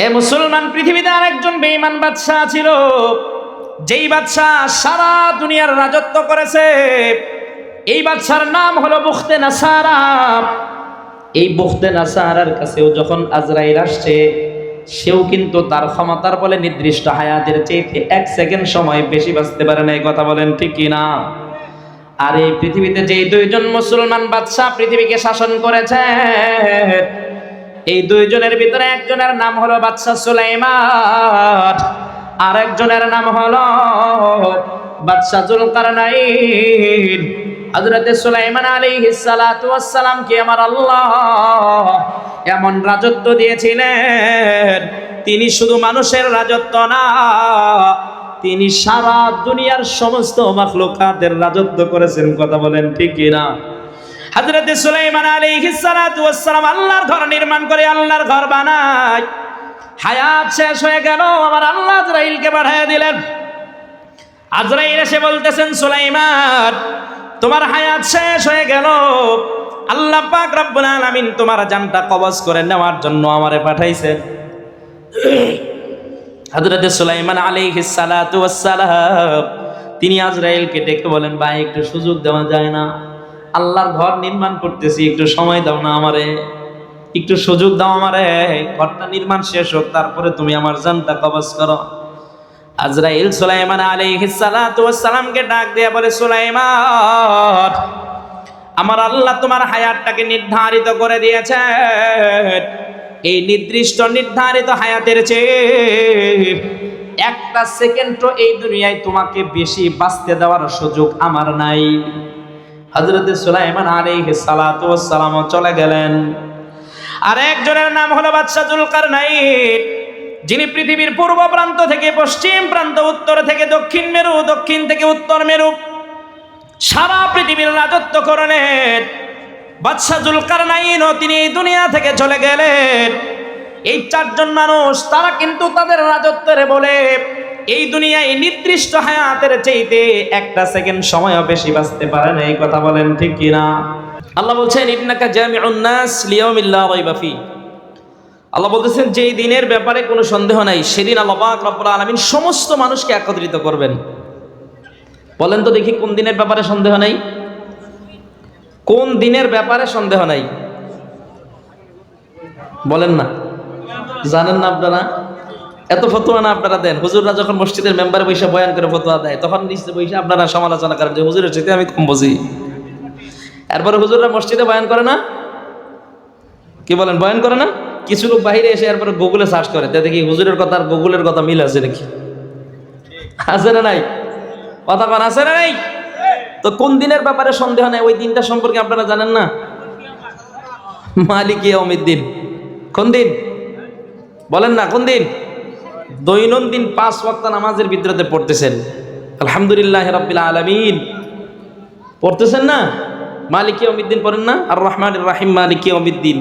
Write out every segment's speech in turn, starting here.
এ মুসলমান, পৃথিবীতে আরেকজন বেঈমান বাদশা ছিল, যেই বাদশা সারা দুনিয়ার রাজত্ব করেছে। এই বাদশার নাম হলো বুখতে নাসারা। এই বুখতে নাসারার কাছেও যখন আজরাইল আসছে, সেও কিন্তু তার ক্ষমতার বলে নির্দিষ্ট হায়াতের চেয়ে 1 সেকেন্ড সময় বেশি বাঁচতে পারে না। এই কথা বলেন ঠিক কিনা? আর এই পৃথিবীতে যেই দুইজন মুসলমান বাদশা পৃথিবীকে শাসন করেছে, এই দুইজনের ভিতরে একজনের নাম হলো বাদশা সুলাইমান, আর একজনের নাম হলো বাদশা যুলকারনাইন। হযরত সুলাইমান আলাইহিস সালাতু ওয়াস সালাম কে আমার আল্লাহ এমন রাজত্ব দিয়েছিলেন, তিনি শুধু মানুষের রাজত্ব না, তিনি সারা দুনিয়ার সমস্ত মাখলুকাতের রাজত্ব করেছেন। কথা বলেন ঠিক কিনা? হযরত সুলাইমান আলাইহিস সালাতু ওয়াস সালাম আল্লাহর ঘর নির্মাণ করে, আল্লাহর ঘর বানায়। হায়াত শেষ হয়ে গেল, আমার আল্লাহ আজরাইলকে পাঠিয়ে দিলেন। আজরাইল এসে বলতেছেন, সুলাইমান, তোমার হায়াত শেষ হয়ে গেল, আল্লাহ পাক রব্বুল আলামিন তোমার জানটা কবজ করে নেওয়ার জন্য আমারে পাঠাইছেন। হযরত সুলাইমান আলাইহিস সালাতু ওয়াস সালাম তিনি আজরাইলকে ডেকে বলেন, ভাই একটু সুযোগ দেওয়া যায় না? আল্লাহর ঘর নির্মাণ করতেছি, একটু সময় দাও না আমারে, একটু সুযোগ দাও আমারে, ঘরটা নির্মাণ শেষ হোক, তারপরে তুমি আমার জানটা কবজ করো। আজরাইল সুলাইমান আলাইহিস সালাতু ওয়াস সালামকে ডাক দিয়ে বলে, সুলাইমান, আমার আল্লাহ তোমার হায়াতটাকে নির্ধারিত করে দিয়েছেন। এই নির্দিষ্ট নির্ধারিত হায়াতের চেয়ে 1টা সেকেন্ডও এই দুনিয়ায় তোমাকে বেশি বাঁচতে দেওয়ার সুযোগ আমার নাই। হযরত সুলাইমান আলাইহিস সালাতু ওয়াস সালাম চলে গেলেন। আর একজনের নাম হলো বাদশা যুলকারনাইন, যিনি পৃথিবীর পূর্ব প্রান্ত থেকে পশ্চিম প্রান্ত, উত্তর থেকে দক্ষিণ মেরু, দক্ষিণ থেকে উত্তর মেরু সারা পৃথিবীর রাজত্ব করলেন। বাদশা যুলকারনাইনও তিনি এই দুনিয়া থেকে চলে গেলেন। এই 4জন মানুষ, তারা কিন্তু তাদের রাজত্বের বলে এই দুনিয়ায় নির্দিষ্ট হায়াতের চাইতে 1টা সেকেন্ড সময়ও বেশি বাঁচতে পারে না। এই কথা বলেন ঠিক কিনা? আল্লাহ বলছেন, ইন্নাকা জামিউন নাস লিয়াউমিল লা রাইবা ফি। আল্লাহ বলতেছেন, যেই দিনের ব্যাপারে কোনো সন্দেহ নাই, সেদিন আল্লাহ পাক রব্বুল আলামিন সমস্ত মানুষকে একত্রিত করবেন। বলেন তো দেখি, কোন দিনের ব্যাপারে সন্দেহ নাই? কোন দিনের ব্যাপারে সন্দেহ নাই? বলেন না, জানেন না আপনারা? এত ফতোয়া না আপনারা দেন। হুজুররা যখন মসজিদের মেম্বারে বসে বয়ান করে ফতোয়া দেয়, তখন নিচে বসে আপনারা সমালোচনা করেন যে হুজুরের চাইতে আমি কম বুঝি। এরপরে হুজুররা মসজিদে বয়ান করে না? কি বলেন, বয়ান করে না? কিছু লোক বাইরে এসে এরপরে গুগলে সার্চ করে, তা দেখি হুজুরের কথা আর গুগলের কথা মিল আছে নাকি? আছে না নাই? কথা কন, আছে না নাই? তো কোন দিনের ব্যাপারে সন্দেহ নাই? ওই দিনটা সম্পর্কে আপনারা জানেন না? মালিক ইয়াউমিদ্দিন। কোন দিন বলেন না? কোন দিন? দৈনন্দিন 5 ওয়াক্ত নামাজের ভিতরে পড়তেছেন আলহামদুলিল্লাহ রাব্বিল আলামিন, পড়তেছেন না? মালিক ইয়াউমিদ্দিন পড়েন না? আর রহমানির রহিম মালিক ইয়াউমিদ্দিন।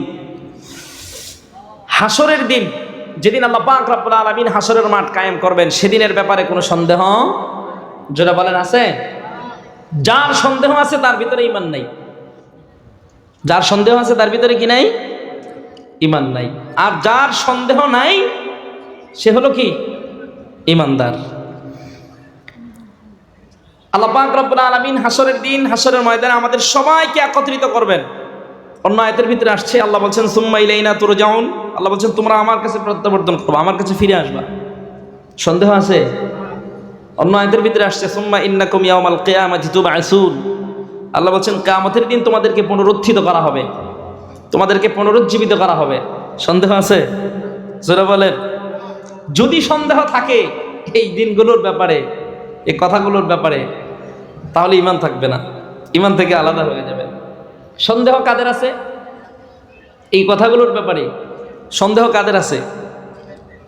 হাসরের দিন, যেদিন আল্লাহ পাক রব্বুল আলামিন হাসরের মাঠ কায়েম করবেন, সেদিনের ব্যাপারে কোনো সন্দেহ যেটা বলেন আছে? যার সন্দেহ আছে তার ভিতরে ঈমান নাই। যার সন্দেহ আছে তার ভিতরে কি নাই? ঈমান নাই। আর যার সন্দেহ নাই সে হলো কি? ঈমানদার। আল্লাহ পাক রব্বুল আলামিন হাসরের দিন, হাসরের ময়দানে আমাদের সবাইকে একত্রিত করবেন। অন্য আয়াতের ভিতরে আসছে, আল্লাহ বলছেন সুম্মা ইলাইনা তুরজাউন। আল্লাহ বলছেন, তোমরা আমার কাছে প্রত্যাবর্তন করবে, আমার কাছে ফিরে আসবা। সন্দেহ আছে? অন্য আয়াতের ভিতরে আসছে সুম্মা ইন্নাকুম ইয়াউমাল কিয়ামাতি তুবআসুন। আল্লাহ বলছেন, কিয়ামতের দিন তোমাদেরকে পুনরুত্থিত করা হবে, তোমাদেরকে পুনরুজ্জীবিত করা হবে। সন্দেহ আছে? জোরে বলেন। যদি সন্দেহ থাকে এই দিনগুলোর ব্যাপারে, এই কথাগুলোর ব্যাপারে, তাহলে ঈমান থাকবে না, ঈমান থেকে আলাদা হয়ে যাবে। সন্দেহ কাদের আছে? এই কথাগুলোর ব্যাপারে সন্দেহ কাদের আছে?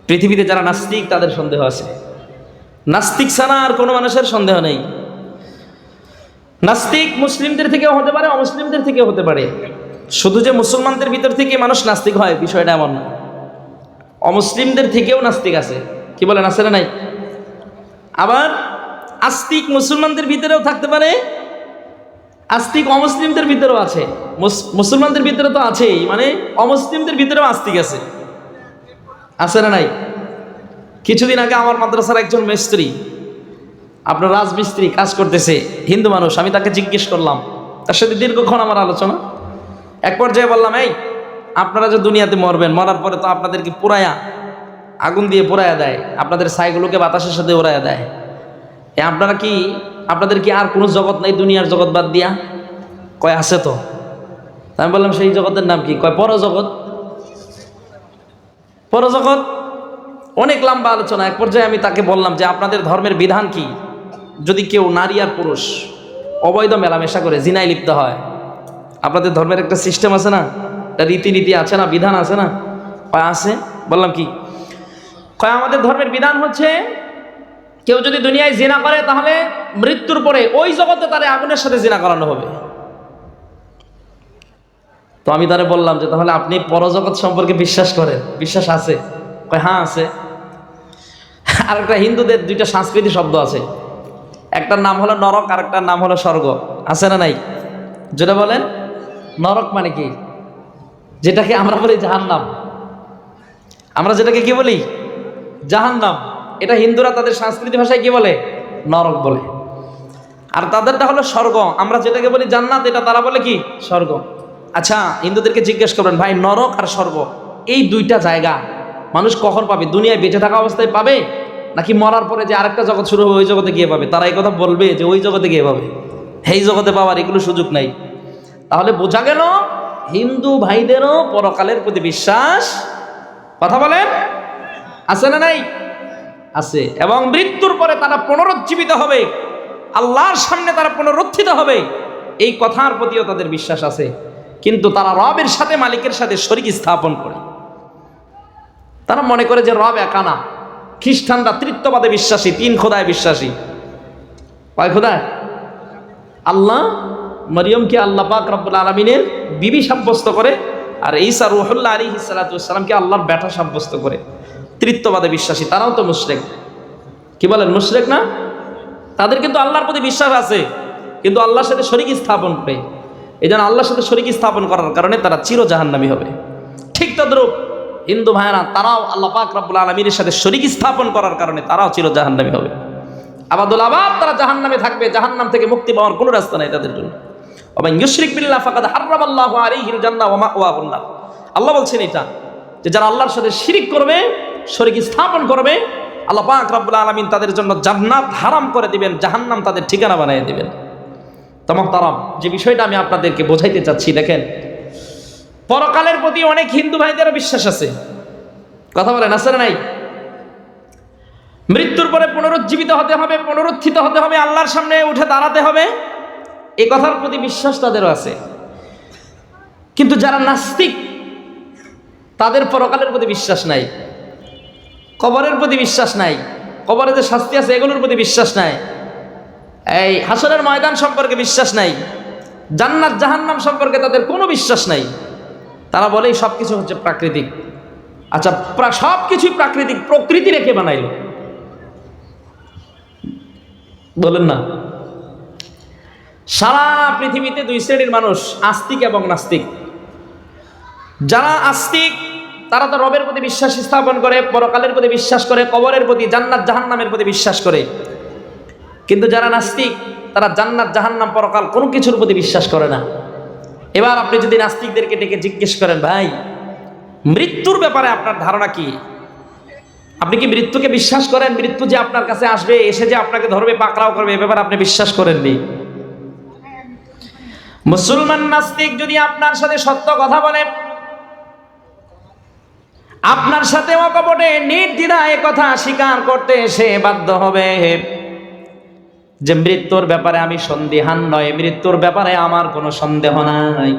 পৃথিবীতে যারা নাস্তিক তাদের সন্দেহ আছে। নাস্তিক ছাড়া আর কোনো মানুষের সন্দেহ নেই। নাস্তিক মুসলিমদের থেকেও হতে পারে, অমুসলিমদের থেকেও হতে পারে। শুধু যে মুসলমানদের ভিতর থেকে মানুষ নাস্তিক হয় বিষয়টা এমন না, অমুসলিমদের থেকেও নাস্তিক আছে। কি বলেন, আছে না নাই? আবার আস্তিক মুসলমানদের ভিতরেও থাকতে পারে, আস্তিক অমুসলিমদের ভিতরেও আছে। মুসলমানদের ভিতরে তো আছেই, মানে অমুসলিমদের ভিতরেও আস্তিক আছে। আছে না নাই? কিছুদিন আগে আমার মাদ্রাসার একজন মিস্ত্রি, আপনার রাজমিস্ত্রি কাজ করতেছে, হিন্দু মানুষ। আমি তাকে জিজ্ঞেস করলাম, তার সাথে দীর্ঘক্ষণ আমার আলোচনা। এক পর্যায়ে বললাম, এই আপনারা যে দুনিয়াতে মরবেন, মরার পরে তো আপনাদেরকে পুরায়া আগুন দিয়ে পুরায়া দেয়, আপনাদের ছাইগুলোকে বাতাসের সাথে উড়াইয়া দেয়। আপনাদের কি আর কোনো জগৎ নাই দুনিয়ার জগৎ বাদ দিয়া? কয় আছে তো। আমি বললাম, সেই জগতের নাম কি? কয় পরজগৎ। পরজগৎ। অনেক লম্বা আলোচনা। এক পর্যায়ে আমি তাকে বললাম যে আপনাদের ধর্মের বিধান কি, যদি কেউ নারী আর পুরুষ অবৈধ মেলামেশা করে জিনায় লিপ্ত হয়? আপনাদের ধর্মের একটা সিস্টেম আছে না, একটা রীতিনীতি আছে না, বিধান আছে না? কয় আছে। বললাম কি? কয় আমাদের ধর্মের বিধান হচ্ছে কেউ যদি দুনিয়ায় জিনা করে তাহলে মৃত্যুর পরে ওই জগতে তারে আগুনের সাথে জিনা করানো হবে। তো আমি তারে বললাম যে তাহলে আপনি পরজগৎ সম্পর্কে বিশ্বাস করেন? বিশ্বাস আছে। কয় হ্যাঁ আছে। আর একটা হিন্দুদের দুইটা সংস্কৃতি শব্দ আছে, একটার নাম হলো নরক আর একটার নাম হলো স্বর্গ। আছে না নাই? যেটা বলেন নরক মানে কি? যেটাকে আমরা বলি জাহান্নাম। আমরা যেটাকে কি বলি? জাহান্নাম। এটা হিন্দুরা তাদের সংস্কৃতি ভাষায় কি বলে? নরক বলে। আর তাদেরটা হলো স্বর্গ। আমরা যেটাকে বলি জান্নাত, এটা তারা বলে কি? স্বর্গ। আচ্ছা, হিন্দুদেরকে জিজ্ঞেস করবেন, ভাই নরক আর স্বর্গ এই দুইটা জায়গা মানুষ কখন পাবে? দুনিয়ায় বেঁচে থাকা অবস্থায় পাবে, নাকি মরার পরে যে আরেকটা জগৎ শুরু হবে ওই জগতে গিয়ে পাবে? তারা এই কথা বলবে যে ওই জগতে গিয়ে পাবে, এই জগতে পাওয়ার এগুলো সুযোগ নাই। তাহলে বোঝা গেল হিন্দু ভাইদেরও পরকালের প্রতি বিশ্বাস, কথা বলেন, আছে না নাই? আছে। এবং মৃত্যুর পরে তারা পুনরুজ্জীবিত হবে, আল্লাহর সামনে তারা পুনরুত্থিত হবে, এই কথার প্রতিও তাদের বিশ্বাস আছে। কিন্তু তারা রবের সাথে, মালিকের সাথে শরীক স্থাপন করে। তারা মনে করে যে রব একা না। খ্রিস্টানরা তৃত্ববাদে বিশ্বাসী, তিন খোদায় বিশ্বাসী। কয় খোদায়? আল্লাহ মরিয়মকে আল্লাহ পাক রব্বুল আলামিনের বিবি সাব্যস্ত করে, আর ঈসা রূহুল্লাহ আলাইহিস সালাতু ওয়াস সালামকে আল্লাহর বেটা সাব্যস্ত করে। তৃত্ববাদে বিশ্বাসী। তারাও তো মুশরিক। কি বলেন, মুশরিক না? তাদের কিন্তু আল্লাহর প্রতি বিশ্বাস আছে, কিন্তু আল্লাহর সাথে শরীক স্থাপন করে। এই জন্য আল্লাহর সাথে শরীক স্থাপন করার কারণে তারা চির জাহান্নামী হবে। ঠিক তদ্রূপ হিন্দু ভাইয়েরা, তারাও আল্লাহ পাক রব্বুল আলামিনের সাথে শরীক স্থাপন করার কারণে তারাও চির জাহান্নামী হবে। আবাদুল আবাদ তারা জাহান্নামে থাকবে। জাহান্নাম থেকে মুক্তি পাওয়ার কোনো রাস্তা নাই তাদের জন্য। ওয়া মান ইউশরিক বিল্লাহ ফাকাদ হারামাল্লাহু আলাইহিল জান্নাহ ওয়া মাওয়াহুন নার। আল্লাহ বলছেন এটা, যে যারা আল্লাহর সাথে শিরিক করবে, শরীক স্থাপন করবে, আল্লাহ পাক রব্বুল আলামিন তাদের জন্য জান্নাত হারাম করে দিবেন, জাহান্নাম তাদের ঠিকানা বানিয়ে দিবেন। তামাম যে বিষয়টা আমি আপনাদেরকে বোঝাইতে চাচ্ছি, দেখেন পরকালের প্রতি অনেক হিন্দু ভাইদেরও বিশ্বাস আছে। কথা বলেন, আছে না নাই? মৃত্যুর পরে পুনরুজ্জীবিত হতে হবে, পুনরুত্থিত হতে হবে, আল্লাহর সামনে উঠে দাঁড়াতে হবে, এই কথার প্রতি বিশ্বাস তাদেরও আছে। কিন্তু যারা নাস্তিক, তাদের পরকালের প্রতি বিশ্বাস নাই, কবরের প্রতি বিশ্বাস নাই, কবরে যে শাস্তি আছে এগুলোর প্রতি বিশ্বাস নাই, এই হাসরের ময়দান সম্পর্কে বিশ্বাস নাই, জান্নাত জাহান্নাম সম্পর্কে তাদের কোনো বিশ্বাস নাই। তারা বলে সব কিছু হচ্ছে প্রাকৃতিক। আচ্ছা, সব কিছুই প্রাকৃতিক, প্রকৃতি রেখে বানাইল? বলেন না। সারা পৃথিবীতে দুই শ্রেণীর মানুষ, আস্তিক এবং নাস্তিক। যারা আস্তিক তারা তো রবের প্রতি বিশ্বাস স্থাপন করে, পরকালের প্রতি বিশ্বাস করে, কবরের প্রতি, জান্নাত জাহান্নামের প্রতি বিশ্বাস করে। কিন্তু যারা নাস্তিক তারা জান্নাত জাহান্নাম পরকাল কোনো কিছুর প্রতি বিশ্বাস করে না। এবার আপনি যদি নাস্তিকদেরকে ডেকে জিজ্ঞেস করেন, ভাই মৃত্যুর ব্যাপারে আপনার ধারণা কি? আপনি কি মৃত্যুকে বিশ্বাস করেন? মৃত্যু যে আপনার কাছে আসবে, এসে যে আপনাকে ধরবে, পাকড়াও করবে, এ ব্যাপারে আপনি বিশ্বাস করেননি? মুসলমান নাস্তিক যদি আপনার সাথে সত্য কথা বলে, আপনার সাথে অকপটে নির্দ্বিধায় কথা স্বীকার করতে সে বাধ্য হবে যে মৃত্যুর ব্যাপারে আমি সন্দিহান নয়, মৃত্যুর ব্যাপারে আমার কোনো সন্দেহ নাই,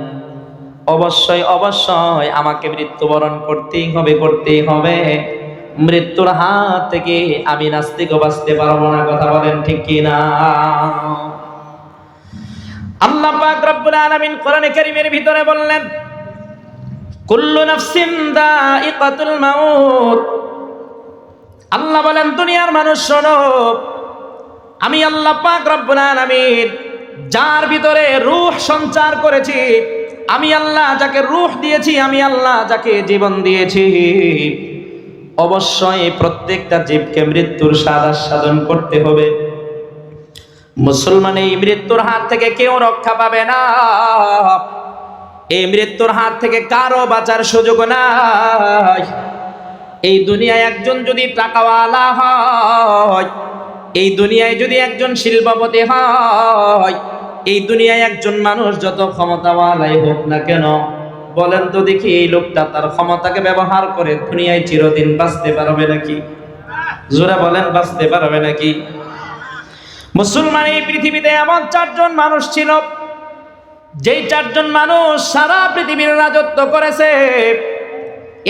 অবশ্যই অবশ্যই আমাকে মৃত্যুবরণ করতেই হবে, করতেই হবে। মৃত্যুর হাত থেকে আমি নাস্তিকও বাঁচতে পারবো না। কথা বলেন ঠিক কিনা? আল্লাহ পাক রব্বুল আলামিন কোরআনে কারীমের ভিতরে বললেন, কুল্লু নাফসিন যায়িকাতুল মাউত। আল্লাহ বলেন, দুনিয়ার মানুষ শোনো, আমি আল্লাহ পাক রব্বুল আলামিন যার ভিতরে রূহ সঞ্চার করেছি, আমি আল্লাহ যাকে রূহ দিয়েছি, আমি আল্লাহ যাকে জীবন দিয়েছি, অবশ্যই প্রত্যেকটা জীবকে মৃত্যুর স্বাদ আস্বাদন করতে হবে। মুসলমান এই মৃত্যুর হাত থেকে কেউ রক্ষা পাবে না। এই মৃত্যুর হাত থেকে কারো বাঁচার সুযোগ নাই। এই দুনিয়ায় একজন যদি টাকাওয়ালা হয়, এই দুনিয়ায় যদি একজন শিল্পপতি হয়, এই দুনিয়ায় একজন মানুষ যত ক্ষমতাওয়ালাই হোক না কেন, বলেন তো দেখি এই লোকটা তার ক্ষমতাকে ব্যবহার করে দুনিয়ায় চিরদিন বাঁচতে পারবে নাকি? জোরে বলেন, বাঁচতে পারবে নাকি? মুসলমান এই পৃথিবীতে এমন চারজন মানুষ ছিল, যেই চারজন মানুষ সারা পৃথিবীর রাজত্ব করেছে।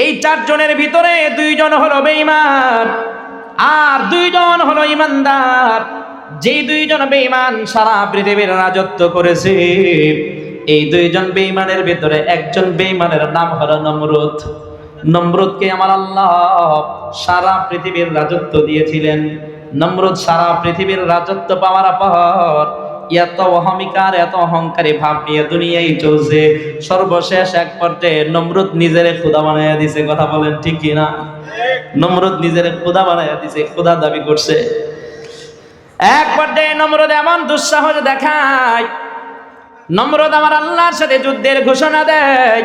এই চারজনের ভিতরে দুইজন হলো বেঈমান আর দুইজন হলো ইমানদার। যেই দুইজন বেঈমান সারা পৃথিবীর রাজত্ব করেছে, এই দুইজন বেঈমানের ভিতরে একজন বেঈমানের নাম হলো নমরুদ। নমরুদকে আমার আল্লাহ সারা পৃথিবীর রাজত্ব দিয়েছিলেন। নমরুদ সারা পৃথিবীর রাজত্ব পাওয়ার পর এত অহমিকার, এত অহংকারী ভাব নিয়ে দুনিয়ায় চলছে। সর্বশেষ এক পর্যায়ে নমরুদ নিজের খোদা বানাইয়া দিছে। কথা বলেন ঠিক কিনা? নমরুদ নিজের খোদা বানাইয়া দিছে, খোদা দাবি করছে। এক পর্যায়ে নমরুদ এমন দুঃসাহস দেখায়, নমরুদ আমার আল্লাহর সাথে যুদ্ধের ঘোষণা দেয়।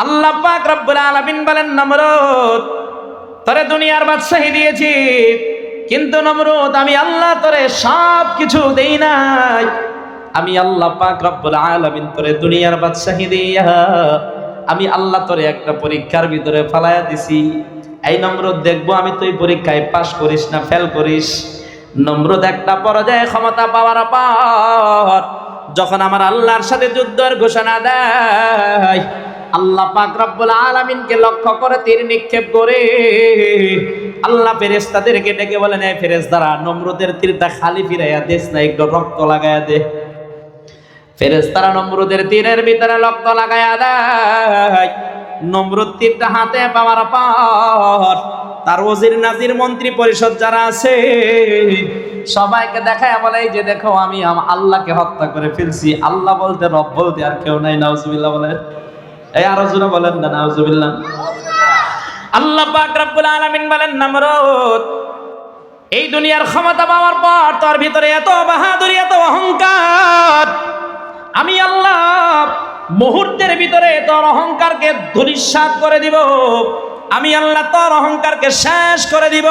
আল্লাহ পাক রব্বুল আলামিন বলেন, নমরুদ তোরে দুনিয়ার বাদশাহী দিয়েছি, কিন্তু নমরুদ আমি আল্লাহ তোরে সব কিছু দেই নাই। আমি আল্লাহ পাক রব্বুল আলামিন তোরে দুনিয়ার বাদশাহী দিয়া আমি আল্লাহ তোরে একটা পরীক্ষার ভিতরে ফালাইয়া দিছি। এই নমরুদ দেখবো আমি তুই পরীক্ষায় পাস করিস না ফেল করিস। নমরুদ একটা পর্যায়ে ক্ষমতা পাওয়ার পর যখন আমার আল্লাহর সাথে যুদ্ধের ঘোষণা দেয়, আল্লাহ পাক রব্বুল আলামিনকে লক্ষ্য করে তীর নিক্ষেপ করে আল্লাহ ফেরেশতাদেরকে ডেকে বলেন, এই ফেরেশতারা নমরুদের তীরটা খালি ফিরাইয়া দেস না, একটু রক্ত লাগাইয়া দে। ফেরেশতারা নমরুদের তীরের ভিতরে রক্ত লাগাইয়া দেয়। নমরুদ তীরটা হাতে পাওয়ার পর তার ওজির নাজির মন্ত্রী পরিষদ যারা আছে সবাইকে দেখায় বলে, এই যে দেখো আমি আল্লাহকে হত্যা করে ফেলছি। আল্লাহ বলতে রব বলতে আর কেউ নাই। নাউজুবিল্লাহ বলেন, এই আরো জোরে বলেন না নাউজুবিল্লাহ। আল্লাহ পাক রব্বুল আলামিন বলেন, নমরুদ এই দুনিয়ার ক্ষমতা পাওয়ার পর তোর ভিতরে এত বাহাদুরি, এত অহংকার, আমি আল্লাহ মুহূর্তের ভিতরে তোর অহংকারকে ধূলিসাৎ করে দিব। আমি আল্লাহ তোর অহংকারকে শেষ করে দিব।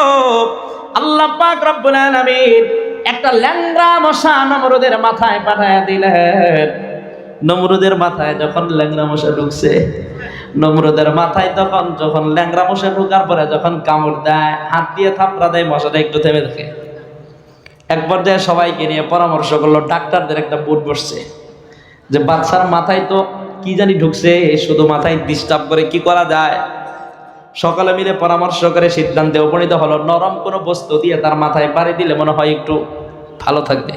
আল্লাহ পাক রব্বুল আলামিন একটা ল্যাংড়া মশা নমরুদের মাথায় পাঠায় দিলেন। নমরুদের মাথায় যখন ল্যাংড়া মশা ঢুকছে, নমরুদের মাথায় তখন যখন ল্যাংড়া মশা ঢুকার পরে যখন কামড় দেয়, হাত দিয়ে থাপড়া দেয়, মশাটা একটু থেমে থাকে। এক পর্যায়ে সবাইকে নিয়ে পরামর্শ করলো, ডাক্তারদের একটা বোর্ড বসছে যে বাচ্চার মাথায় তো কি জানি ঢুকছে, শুধু মাথায় ডিস্টার্ব করে কি করা যায়। সকালে মিলে পরামর্শ করে সিদ্ধান্তে উপনীত হলো, নরম কোনো বস্তু দিয়ে তার মাথায় বাড়ি দিলে মনে হয় একটু ভালো থাকবে।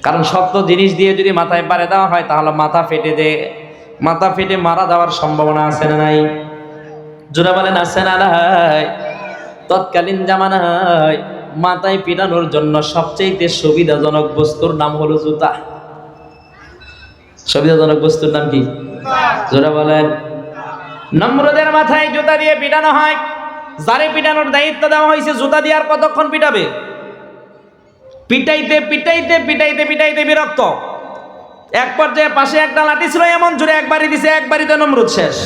কারণ শক্ত জিনিস দিয়ে যদি মাথায় বাড়ি দেওয়া হয় তাহলে মাথা ফেটে মারা যাওয়ার সম্ভাবনা আছে না নাই? জোরে বলেন আছে না নাই? তৎকালীন জামানায় মাথায় পিটানোর জন্য সবচেয়ে সুবিধাজনক বস্তুর নাম হলো জুতা। সুবিধাজনক বস্তুর নাম কি? জোরে বলেন। নমরুদের মাথায় জুতা দিয়ে পিটানো হয়। যারে পিটানোর দায়িত্ব দেওয়া হয়েছে জুতা দিয়ে আর কতক্ষণ পিটাবে? পিটাইতে পিটাইতে পিটাইতে পিটাইতে বিরক্ত। এক পর্যায়ে পাশে একটা লাঠি ছিল, এমন জোরে একবারই দিছে, একবারিতে নমরুদ শেষ।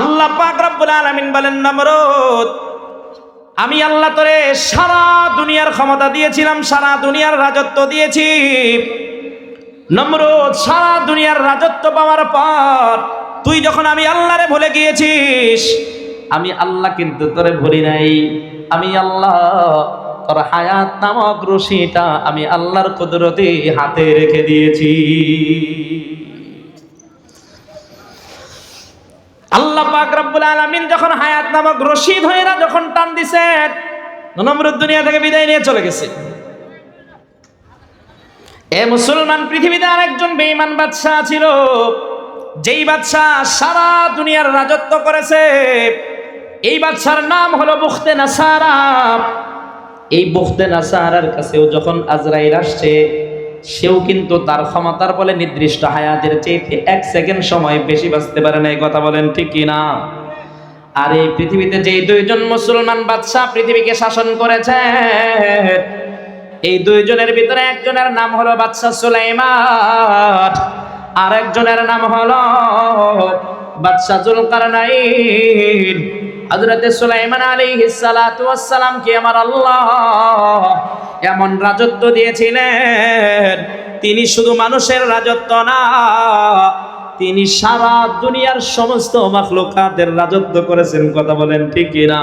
আল্লাহ পাক রব্বুল আলামিন বলেন, নমরুদ আমি আল্লাহ তোরে সারা দুনিয়ার ক্ষমতা দিয়েছিলাম, সারা দুনিয়ার রাজত্ব দিয়েছি। নমরুদ সারা দুনিয়ার রাজত্ব পাওয়ার পর তুই যখন আমি আল্লাহরে ভুলে গিয়েছিস, আমি আল্লাহ কিন্তু তোরে ভুলি নাই। আমি আল্লাহ তোর হায়াত নামক রশিটা আমি আল্লাহর কুদরতে হাতে রেখে দিয়েছি। আল্লাহ পাক রব্বুল আলামিন যখন হায়াত নামক রশি ধইরা যখন টান দিছেন, নমরুদ দুনিয়া থেকে বিদায় নিয়ে চলে গেছে। এ মুসলমান, পৃথিবীতে আরেকজন বেঈমান বাদশা ছিল, যেই বাদশা সারা দুনিয়ার রাজত্ব করেছে। এই বাদশার নাম হলো বুখতে নাসারা। এই বুখতে নাসারার কাছেও যখন আজরাইল আসছে, সেও কিন্তু তার ক্ষমতার বলে নির্দিষ্ট হায়াতের চেয়ে 1 সেকেন্ড সময় বেশি বাঁচতে পারে না। এই কথা বলেন ঠিক কিনা? আর এই পৃথিবীতে যে দুইজন মুসলমান বাদশা পৃথিবীকে শাসন করেছে, এই দুইজনের ভিতরে একজনের নাম হলো বাদশা সুলাইমান, আর একজনের নাম হলো বাদশা যুলকারনাইন। হযরতে সুলাইমান আলাইহিস সালাতু ওয়াস সালাম কে আমার আল্লাহ এমন রাজত্ব দিয়েছিলেন, তিনি শুধু মানুষের রাজত্ব না, তিনি সারা দুনিয়ার সমস্ত মাখলুকাতের রাজত্ব করেছেন। কথা বলেন ঠিক কিনা?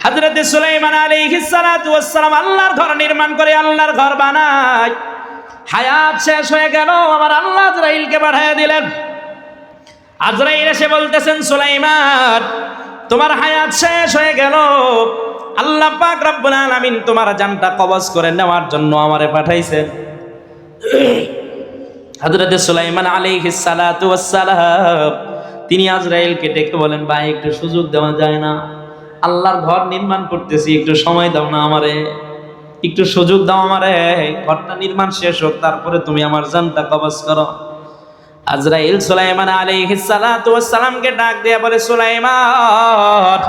হযরতে সুলাইমান আলাইহিস সালাতু ওয়াস সালাম আল্লাহর ঘর নির্মাণ করে, আল্লাহর ঘর বানায়। হায়াত শেষ হয়ে গেল, আমার আল্লাহ আজরাইলকে পাঠিয়ে দিলেন। আজরাইল এসে বলতেছেন, সুলাইমান তোমার হায়াত শেষ হয়ে গেল, আল্লাহ পাক রব্বুল আলামিন তোমার জানটা কবজ করে নেওয়ার জন্য আমারে পাঠাইছেন। হযরতে সুলাইমান আলাইহিস সালাতু ওয়াস সালাম তিনি আজরাইলকে ডেকে বলেন, ভাই একটু সুযোগ দেওয়া যায় না? আল্লাহর ঘর নির্মাণ করতেছি, একটু সময় দাও না আমারে, একটু সুযোগ দাও আমারে, ঘরটা নির্মাণ শেষ হোক, তারপরে তুমি আমার জানটা কবজ করো। আজরাইল সুলাইমান আলাইহিস সালাতু ওয়াস সালামকে ডাক দিয়ে বলে, সুলাইমান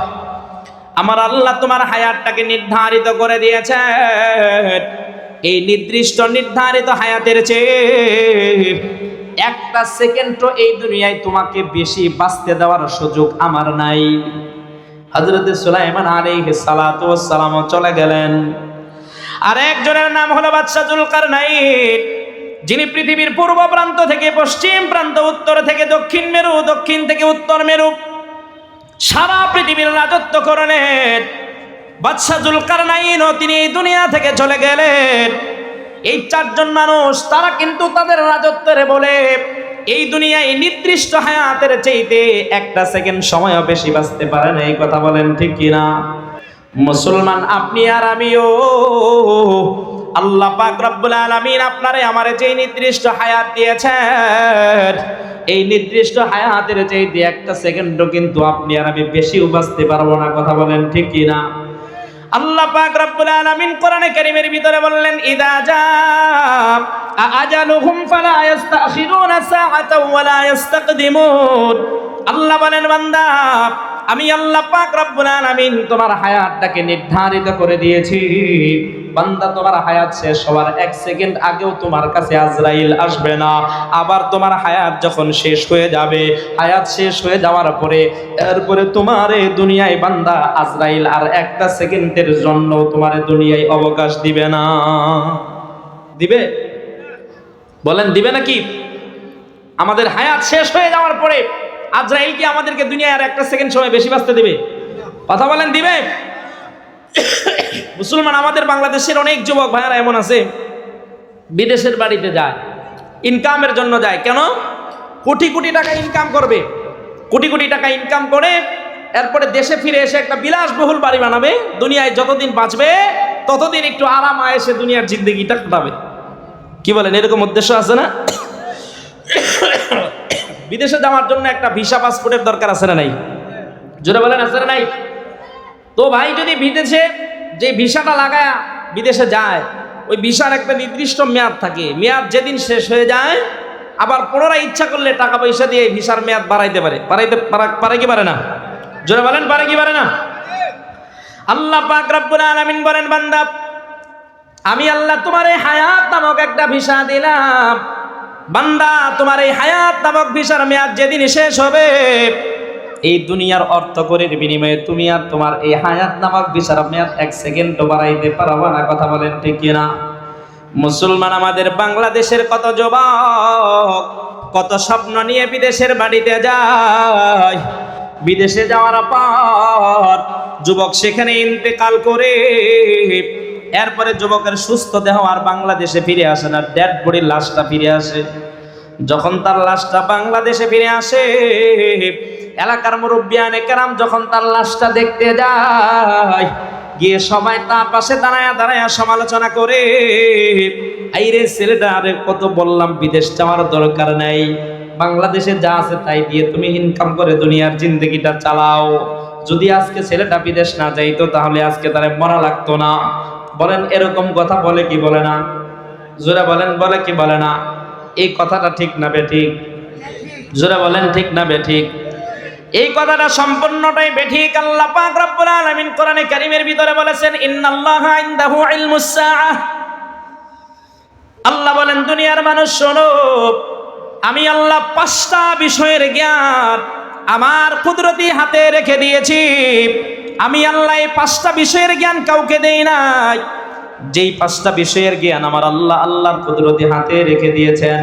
আমার আল্লাহ তোমার হায়াতটাকে নির্ধারিত করে দিয়েছেন, এই নির্ধারিত হায়াতের চেয়ে একটা সেকেন্ডও এই দুনিয়ায় তোমাকে বেশি বাঁচতে দেওয়ার সুযোগ আমার নাই। হযরতে সুলাইমান আলাইহিস সালাতু ওয়াস সালাম চলে গেলেন। আর একজনের নাম হলো বাদশা যুলকারনাইন, যিনি পৃথিবীর পূর্ব প্রান্ত থেকে পশ্চিম প্রান্ত, উত্তর থেকে দক্ষিণ মেরু, দক্ষিণ থেকে উত্তর মেরু সারা পৃথিবীর রাজত্ব করলেন। বাদশা যুলকারনাইনও তিনি এই দুনিয়া থেকে চলে গেলেন। এই চারজন মানুষ তারা কিন্তু তাদের রাজত্বের বলে এই দুনিয়ায় নির্দিষ্ট হায়াতের চাইতে একটা সেকেন্ড সময়ও বেশি বাঁচতে পারে না। এই কথা বলেন ঠিক কিনা? মুসলমান আপনি আর আমিও, আল্লাহ পাক রব্বুল আলামিন আপনারে আমারে যে নির্দিষ্ট হায়াত দিয়েছেন, এই নির্দিষ্ট হায়াতের চাইতে একটা সেকেন্ডও কিন্তু আপনি আর আমি বেশিও বাঁচতে পারবো না। কথা বলেন ঠিক কিনা? আল্লাহ পাক রব্বুল আলামিন কোরআনে কারীমের ভিতরে বললেন, ইদা জাআ আজালুহুম ফালা ইস্তাখিরুনা সাআতাও ওয়ালা ইস্তাকদিমুন। আল্লাহ বলেন, বান্দা আমি আল্লাহ পাক রব্বুল আলামিন তোমার হায়াতটাকে নির্ধারিত করে দিয়েছি। বান্দা তোমার হায়াত শেষ হওয়ার এক সেকেন্ড আগেও তোমার কাছে আজরাইল আসবে না। আবার তোমার হায়াত যখন শেষ হয়ে যাবে, হায়াত শেষ হয়ে যাওয়ার পরে এরপরে তোমার এই দুনিয়ায় বান্দা আজরাইল আর একটা সেকেন্ডের জন্য তোমার দুনিয়ায় অবকাশ দিবে না। দিবে? বলেন দিবে নাকি? আমাদের হায়াত শেষ হয়ে যাওয়ার পরে আজরাইল কি আমাদেরকে দুনিয়ায় আর একটা সেকেন্ড সময় বেশি বাঁচতে দিবে? কথা বলেন দিবে? মুসলমান আমাদের বাংলাদেশের অনেক যুবক ভাইয়ারা এমন আছে, বিদেশের বাড়িতে যায়, ইনকামের জন্য যায়। কেন? কোটি কোটি টাকা ইনকাম করবে, কোটি কোটি টাকা ইনকাম করে এরপরে দেশে ফিরে এসে একটা বিলাসবহুল বাড়ি বানাবে, দুনিয়ায় যতদিন বাঁচবে ততদিন একটু আরাম আয়েশে দুনিয়ার জিন্দেগিটা কাটাবে। কি বলেন? এরকম উদ্দেশ্য আছে না? বিদেশে যাওয়ার জন্য একটা ভিসা পাসপোর্টের দরকার আছে না নাই? জোরে বলেন আছে না নাই? তো ভাই যদি বিদেশে যে ভিসাটা লাগায় বিদেশে যায়, ওই ভিসার একটা নির্দিষ্ট মেয়াদ থাকে, মেয়াদ যেদিন শেষ হয়ে যায় আবার পুনরায় ইচ্ছা করলে টাকা পয়সা দিয়ে ভিসার মেয়াদ বাড়াইতে পারে। পারে কি পারে না? জোরে বলেন পারে কি পারে না? আল্লাহ পাক রব্বুল আলামিন বলেন, বান্দা আমি আল্লাহ তোমার এই হায়াত নামক একটা ভিসা দিলাম। বান্দা তোমার এই হায়াত নামক ভিসার মেয়াদ যেদিন শেষ হবে, এই দুনিয়ার অর্থ করের বিনিময়ে তুমি আর তোমার এই হায়াত নামক ভিসার মেয়াদ এক সেকেন্ডও বাড়াইতে পারবে না। কথা বলেন ঠিক কিনা? মুসলমান আমাদের বাংলাদেশের কত যুবক কত স্বপ্ন নিয়ে বিদেশের বাড়িতে যায়, বিদেশে যাওয়ার পর যুবক সেখানে ইন্তেকাল করে, এরপরে যুবকের সুস্থ দেহ আর বাংলাদেশে ফিরে আসে না, ডেড বডির লাশটা ফিরে আসে। যখন তার লাশটা বাংলাদেশে ফিরে আসে, এলাকার মুরব্বিয়ানে কেরাম যখন তার লাশটা দেখতে যায়, গিয়ে সবাই তার পাশে দাঁড়ায়া দাঁড়ায়া সমালোচনা করে, আইরে ছেলেটা, আরে কত বললাম বিদেশ যাওয়ার দরকার নাই, বাংলাদেশে যা আছে তাই দিয়ে তুমি ইনকাম করে দুনিয়ার জিন্দগিটা চালাও। যদি আজকে ছেলেটা বিদেশ না যাইতো তাহলে আজকে তারে মরা লাগতো না। বলেন এরকম কথা বলে কি বলে না? জোরে বলেন বলে কি বলে না? এই কথাটা ঠিক না বেঠিক? জোরে বলেন ঠিক না বেঠিক? এই কথাটা সম্পূর্ণটাই বেঠিক। আল্লাহ পাক রব্বুল আলামিন কোরআনে কারীমের ভিতরে বলেছেন, ইন্নাল্লাহা ইনদাহু ইলমুস সাআহ। আল্লাহ বলেন, দুনিয়ার মানুষ শোনো, আমি আল্লাহ 5টা বিষয়ের জ্ঞান আমার কুদরতি হাতে রেখে দিয়েছি। আমি আল্লাহ এই 5টা বিষয়ের জ্ঞান কাউকে দেই নাই। যেই 5টা বিষয়ের জ্ঞান আমার আল্লাহর কুদরতি হাতে রেখে দিয়েছেন,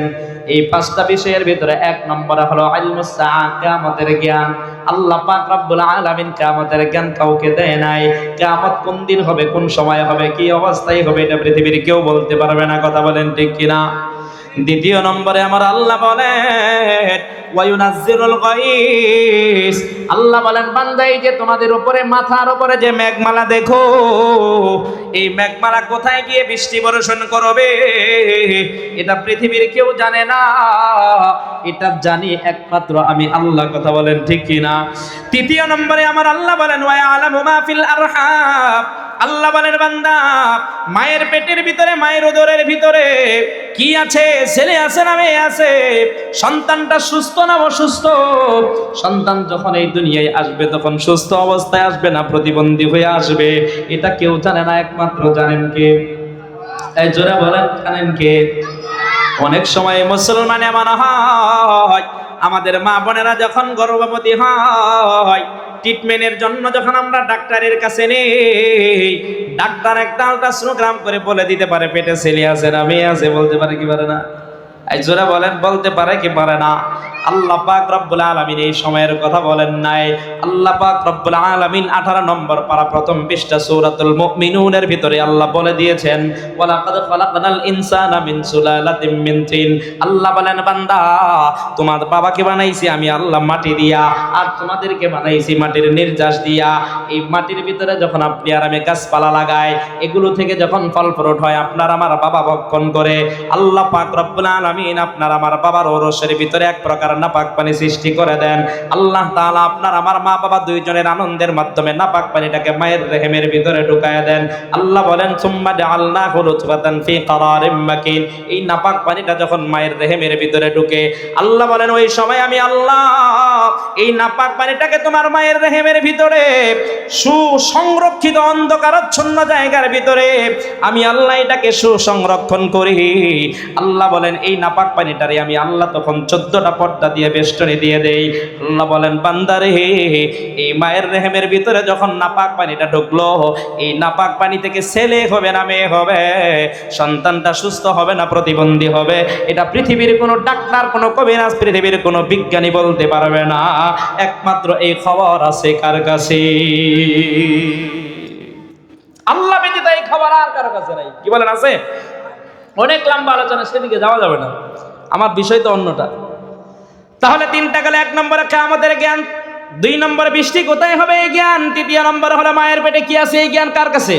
এই 5টা বিষয়ের ভিতরে 1 নম্বরে হলো ইলমুস সাআহ, কিয়ামতের জ্ঞান। আল্লাহ পাক রব্বুল আলামিন কিয়ামতের জ্ঞান কাউকে দেয় নাই। কিয়ামত কোন দিন হবে, কোন সময় হবে, কি অবস্থায় হবে, এটা পৃথিবীর কেউ বলতে পারবে না। কথা বলেন ঠিক কিনা? দ্বিতীয় নম্বরে আমার আল্লাহ বলেন, ওয়ায়ুনাজ্জিলুল গায়স। আল্লাহ বলেন, বান্দা এই যে তোমাদের উপরে, মাথার উপরে যে মেঘমালা দেখো, এই মেঘমালা কোথায় গিয়ে বৃষ্টি বর্ষণ করবে এটা পৃথিবীর কেউ জানে না, এটা জানি একমাত্র আমি আল্লাহ। কথা বলেন ঠিক কিনা? তৃতীয় নম্বরে আমার আল্লাহ বলেন, ওয়া ইয়ালামু মা ফিল আরহাম। আল্লাহ বলেন, বান্দা মায়ের পেটের ভিতরে, মায়ের উদরের ভিতরে কি আছে, ছেলে আছে না মেয়ে আছে, সন্তানটা সুস্থ না অসুস্থ, সন্তান যখন এই দুনিয়ায় আসবে তখন সুস্থ অবস্থায় আসবে না প্রতিবন্ধী হয়ে আসবে, এটা কেউ জানে না, একমাত্র জানেন কে? এই জোরে বলেন, জানেন কে? অনেক সময় মুসলমান এমন হয়, আমাদের মা বোনেরা যখন গর্ভবতী হয়, ট্রিটমেন্টের জন্য যখন আমরা ডাক্তারের কাছে নেই, ডাক্তার একটা আল্ট্রাসোনোগ্রাম করে বলে দিতে পারে পেটে ছেলে আছে না মেয়ে আছে, বলতে পারে কি পারে না? এই জোরে বলেন, বলতে পারে কি পারে না? আল্লাহ পাক রব্বুল আলামিন এই সময়ের কথা বলেন নাই। আল্লাহ পাক রব্বুল আলামিন 18 নম্বর পারা প্রথম পৃষ্ঠা সূরাতুল মুমিনুনের ভিতরে আল্লাহ বলে দিয়েছেন, ওয়ালাকাদ খালাকনাল ইনসানা মিন সুলালাতিন মিন তিন। আল্লাহ বলেন, বান্দা তোমার বাবাকে বানাইছি আমি আল্লাহ মাটি দিয়া, আর তোমাদেরকে বানাইছি মাটির নির্যাস দিয়া। এই মাটির ভিতরে যখন আপনি আর আমি গাছপালা লাগাই, এগুলো থেকে যখন ফল ফ্রুট হয় আপনার আমার বাবা ভক্ষণ করে। আল্লাহ পাক রব্বুল আলামিন আপনার আমার বাবার ওরসের ভিতরে এক প্রকার নাপাক পানি সৃষ্টি করে দেন। আল্লাহ তাআলা আপনার আমার মা বাবা দুইজনের আনন্দের মাধ্যমে নাপাক পানিটাকে মায়ের রেহেমের ভিতরে ঢুকায় দেন। আল্লাহ বলেন, সুম্মা জাআলনাহু নুতফাতান ফি ক্বারারিম মাকিন। এই নাপাক পানিটা যখন মায়ের রেহেমের ভিতরে ঢুকে, আল্লাহ বলেন ওই সময় আমি আল্লাহ এই নাপাক পানিটাকে তোমার মায়ের রেহেমের ভিতরে সুসংরক্ষিত অন্ধকারাচ্ছন্ন জায়গার ভিতরে আমি আল্লাহ এটাকে সুসংরক্ষণ করি। আল্লাহ বলেন এই নাপাক পানিটারে আমি আল্লাহ তখন 14টা পর্দা দিয়ে বেষ্টনী দিয়ে দেই। আল্লাহ বলেন, বান্দারে এই মায়ের রেহেমের ভিতরে যখন নাপাক পানিটা ঢুকলো, এই নাপাক পানি থেকে ছেলে হবে না মেয়ে হবে, সন্তানটা সুস্থ হবে না প্রতিবন্ধী হবে, এটা পৃথিবীর কোনো ডাক্তার, কোনো কবিরাজ, পৃথিবীর কোনো বিজ্ঞানী বলতে পারবে না। একমাত্র এই খবর আছে কার কাছে? আল্লাহ ব্যতীত এই খবর আর কারো কাছে নাই। কি বলেন, আছে? অনেক লম্বা আলোচনা, সেদিকে যাওয়া যাবে না, আমার বিষয় তো অন্যটা। তাহলে 3টা গেল। 1 নম্বরে কিয়ামতের জ্ঞান, 2 নম্বরে বৃষ্টি কোথায় হবে এই জ্ঞান, 3 নম্বরে হলো মায়ের পেটে কি আছে এই জ্ঞান কার কাছে?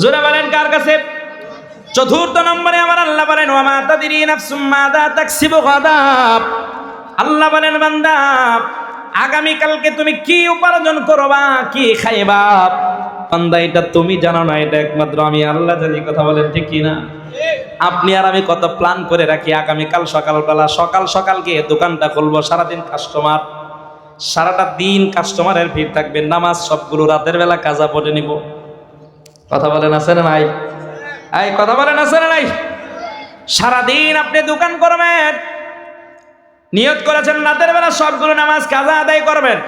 জোরে বলেন, কার কাছে? 4র্থ নম্বরে আমার আল্লাহ বলেন, ওয়া মা তাদরি নাফসুম মাযা তাকসিবু গাদা। আল্লাহ বলেন, বান্দা আগামী কালকে তুমি কি উপার্জন করবা, কি খাইবা, বান্দা এটা তুমি জানো না, এটা একমাত্র আমি আল্লাহ জানি। কথা বলেন ঠিক কি না? আপনি আর আমি কত প্ল্যান করে রাখি, আগামীকাল সকালবেলা সকাল গিয়ে দোকানটা খুলবো, সারাদিন কাস্টমার, সারাটা দিন কাস্টমারের ভিড় থাকবে, নামাজ সবগুলো রাতের বেলা কাজা পড়ে নিব। কথা বলেন, আছে না নাই? এই কথা বলেন, আছে না নাই? সারাদিন আপনি দোকান করবেন, নিয়ত করেছেন রাতের বেলা সবগুলো নামাজ কাজা আদায় করবেন,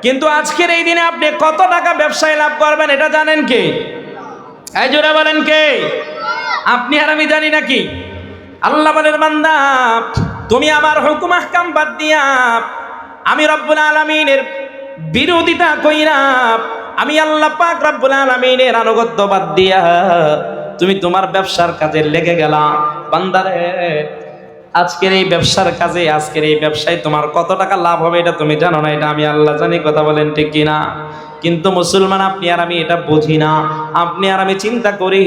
কিন্তু আজকের এই দিনে আপনি কত টাকা ব্যবসায় লাভ করবেন এটা জানেন কে? এই জোরে বলেন কে? আপনি আর আমি জানি নাকি? আল্লাহ বলেন, বান্দা তুমি আমার হুকুম আহকাম বাদ দিয়া, আমি রব্বুল আলামিনের বিরোধিতা কইরা, আমি আল্লাহ পাক রব্বুল আলামিনের আনুগত্য বাদ দিয়া তুমি তোমার ব্যবসার কাজে লেগে গেলা। বান্দারে আজকের এই ব্যবসার কাজে, আজকের এই ব্যবসায় তোমার কত টাকা লাভ হবে এটা তুমি জানো না, এটা আমি আল্লাহ জানি। কথা বলেন ঠিক কিনা? কিন্তু মুসলমান আপনি আর আমি এটা বুঝি না। আপনি আর আমি চিন্তা করি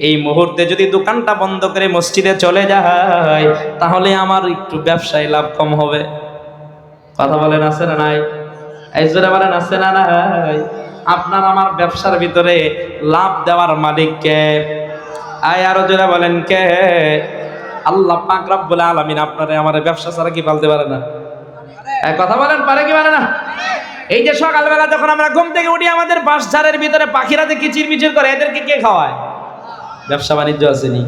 এই মুহূর্তে যদি দোকানটা বন্ধ করে মসজিদে চলে যায় তাহলে আমার একটু ব্যবসায় লাভ কম হবে। কথা বলেন, আছে না নাই? এই জোরে বলেন, আছে না নাই? আপনার আমার ব্যবসার ভিতরে লাভ দেওয়ার মালিক কে? আরো জোরে বলেন কে? আল্লাহ পাক রব্বুল আলামিন। আপনারে আমার ব্যবসা ছাড়া কি পালতে পারে না? কথা বলেন, পারে কি পারে না? এই যে সকালবেলা যখন আমরা ঘুম থেকে উঠি, আমাদের বাঁশঝাড়ের ভিতরে পাখিরা যে কিচিরমিচির করে, এদেরকে কে খাওয়ায়? ব্যবসা বাণিজ্য আসেনি,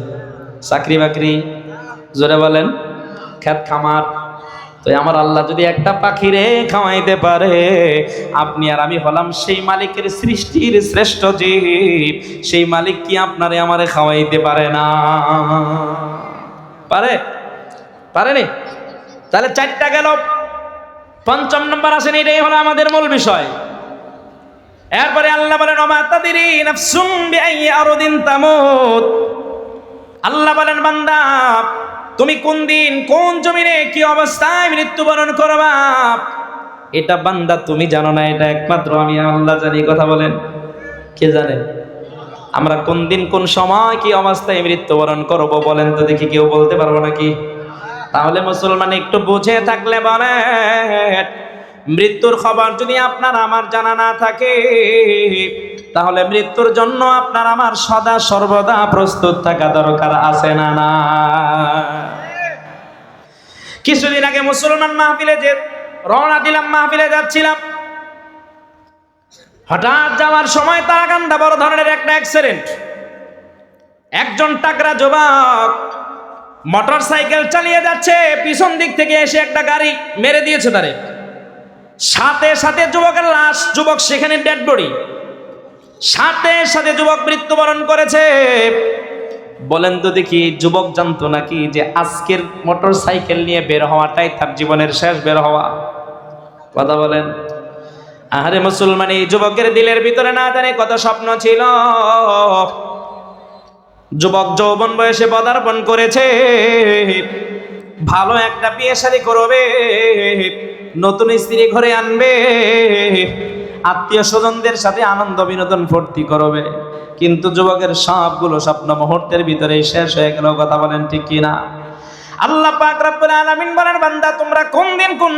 চাকরি বাকরি, জোরে বলেন, খেত খামার। তো আমার আল্লাহ যদি একটা পাখিরে খাওয়াইতে পারে, আপনি আর আমি হলাম সেই মালিকের সৃষ্টির শ্রেষ্ঠ জীব, সেই মালিক কি আপনারে আমারে খাওয়াইতে পারে না? পারে? পারেনি? তাহলে 4টা গেল, 5ম নম্বর আসেন, এটাই হলো আমাদের মূল বিষয়। এরপরে আল্লাহ বলেন ওমা তাদরি নাফসুম বিআইয়ি আরদিন তামুত। আল্লাহ বলেন বান্দা, তুমি কোন দিন কোন জমিনে কি অবস্থায় মৃত্যুবরণ করবা, এটা বান্দা তুমি জানো না, এটা একমাত্র আমি আল্লাহ জানি। কথা বলেন, কে জানে? আমরা কোন দিন কোন সময় কি অবস্থায় মৃত্যুবরণ করব বলেন তো দেখি, কেউ বলতে পারবো নাকি? তাহলে মুসলমান একটু বুঝে থাকলে বলেন, মৃত্যুর খবর যদি আপনার আমার জানা না থাকে, তাহলে মৃত্যুর জন্য আপনার আমার সদা সর্বদা প্রস্তুত থাকা দরকার, আছে না? না। কিছুদিন আগে মুসলমান মাহফিলে যে রওনা দিলাম, মাহফিলে যাচ্ছিলাম, হঠাৎ যাওয়ার সময় তারাকান্দা বড় ধরনের একটা অ্যাক্সিডেন্ট। একজন টাকরা যুবক মোটর সাইকেল চালিয়ে যাচ্ছে, পিছন দিক থেকে এসে একটা গাড়ি মেরে দিয়েছে তারে। সাথে সাথে যুবকের লাশ, যুবক সেখানে ডেড বডি, সাথে সাথে যুবক মৃত্যুবরণ করেছে। বলেন তো দেখি, যুবক জানতো নাকি যে আজকের মোটর সাইকেল নিয়ে বের হওয়াটাই তার জীবনের শেষ বের হওয়া? কথা বলেন। আরে মুসলমান, এই যুবকের দিলের ভিতরে না জানে কত স্বপ্ন ছিল। যুবক যৌবন বয়সে পদার্পণ করেছে, ভালো একটা বিয়ে শাদী করবে, নতুন স্ত্রী ঘরে আনবে, আত্মীয় স্বজনদের সাথে আনন্দ বিনোদন ফুর্তি করবে। কিন্তু যুবকের সবগুলো স্বপ্ন মুহূর্তের ভিতরে শেষ হয়ে গেল। কথা বলেন ঠিক কিনা? আল্লাহ পাক রব্বুল আলামিন বলেন বান্দা, তোমরা কোন